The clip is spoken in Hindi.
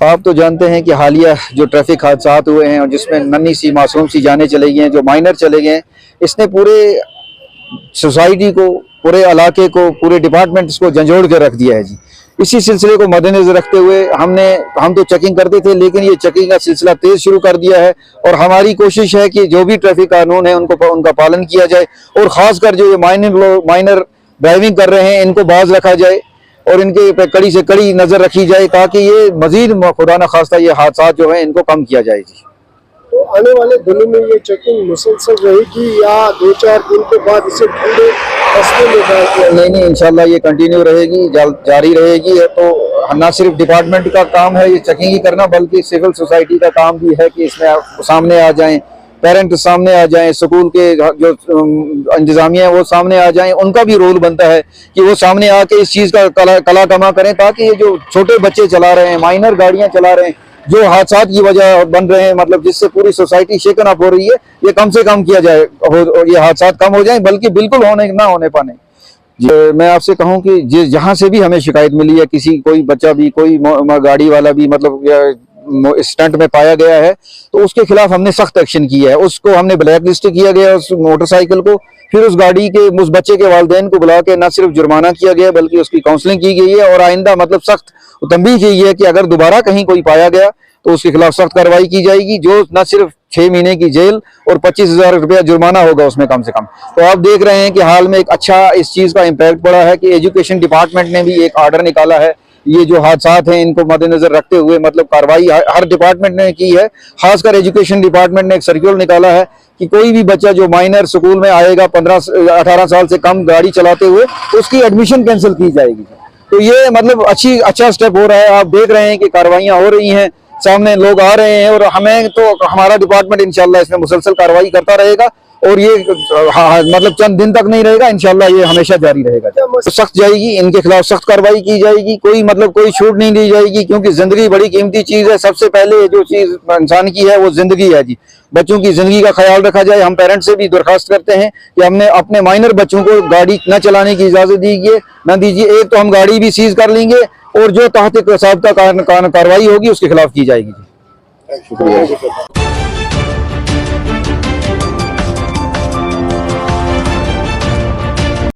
आप तो जानते हैं कि हालिया जो ट्रैफिक हादसात हुए हैं और जिसमें नन्ही सी मासूम सी जानें चले गई हैं, जो माइनर चले गए हैं, इसने पूरे सोसाइटी को, पूरे इलाके को, पूरे डिपार्टमेंट्स को झंझोड़ कर रख दिया है जी। इसी सिलसिले को मद्देनजर रखते हुए हम तो चेकिंग करते थे, लेकिन ये चेकिंग का सिलसिला तेज शुरू कर दिया है और हमारी कोशिश है कि जो भी ट्रैफिक कानून है उनका पालन किया जाए और खासकर जो ये माइनर ड्राइविंग कर रहे हैं इनको बाज रखा जाए और इनके पे कड़ी से कड़ी नजर रखी जाए ताकि ये मजीद खुदा न खास्ता ये हादसा जो है इनको कम किया जाए जी। तो आने वाले दिनों में ये चेकिंग मुसलसल रहेगी या 2-4 दिन के बाद इसे ठंडे फसलों में जाएगी? नहीं, इंशाल्लाह ये कंटिन्यू रहेगी, जारी रहेगी। तो न सिर्फ डिपार्टमेंट का काम है ये चेकिंग ही करना, बल्कि सिविल सोसाइटी का काम भी है कि इसमें सामने आ जाएं, पेरेंट सामने आ जाएं, स्कूल के जो इंतजामिया है वो सामने आ जाएं। उनका भी रोल बनता है कि वो सामने आके इस चीज़ का कला कमा करें ताकि ये जो छोटे बच्चे चला रहे हैं, माइनर गाड़ियां चला रहे हैं, जो हादसा की वजह बन रहे हैं, मतलब जिससे पूरी सोसाइटी शेकन अप हो रही है, ये कम से कम किया जाए और ये हादसा कम हो जाए, बल्कि बिल्कुल ना होने पाने। मैं आपसे कहूं कि जहां से भी हमें शिकायत मिली है, कोई बच्चा भी, कोई गाड़ी वाला भी मतलब स्टंट में पाया गया है, तो उसके खिलाफ हमने सख्त एक्शन किया है। उसको हमने ब्लैक लिस्ट किया गया उस मोटरसाइकिल को, फिर उस गाड़ी के उस बच्चे के वालिदैन को बुला के न सिर्फ जुर्माना किया गया बल्कि उसकी काउंसलिंग की गई है और आइंदा मतलब सख्त तंबीह की है कि अगर दोबारा कहीं कोई पाया गया तो उसके खिलाफ सख्त कार्रवाई की जाएगी, जो न सिर्फ 6 महीने की जेल और 25,000 रुपया जुर्माना होगा उसमें कम से कम। तो आप देख रहे हैं कि हाल में एक अच्छा इस चीज का इम्पैक्ट पड़ा है कि एजुकेशन डिपार्टमेंट ने भी एक आर्डर निकाला है। ये जो हादसात हैं इनको मद्देनजर रखते हुए मतलब कार्रवाई हर डिपार्टमेंट ने की है। खासकर एजुकेशन डिपार्टमेंट ने एक सर्कुलर निकाला है कि कोई भी बच्चा जो माइनर स्कूल में आएगा 15-18 साल से कम गाड़ी चलाते हुए, तो उसकी एडमिशन कैंसिल की जाएगी। तो ये मतलब अच्छा स्टेप हो रहा है। आप देख रहे हैं कि कार्रवाइयां हो रही हैं, सामने लोग आ रहे हैं और हमारा डिपार्टमेंट इंशाल्लाह इसमें मुसलसल कार्रवाई करता रहेगा और ये मतलब चंद दिन तक नहीं रहेगा, इंशाल्लाह ये हमेशा जारी रहेगा। तो सख्त जाएगी, इनके खिलाफ सख्त कार्रवाई की जाएगी, कोई छूट नहीं दी जाएगी, क्योंकि जिंदगी बड़ी कीमती चीज है। सबसे पहले जो चीज इंसान की है वो जिंदगी है जी। बच्चों की जिंदगी का ख्याल रखा जाए। हम पेरेंट्स से भी दरखास्त करते हैं कि हमने अपने माइनर बच्चों को गाड़ी न चलाने की इजाजत दीजिए। एक तो हम गाड़ी भी सीज कर लेंगे और जो तहत साबिता कार्रवाई होगी उसके खिलाफ की जाएगी। शुक्रिया।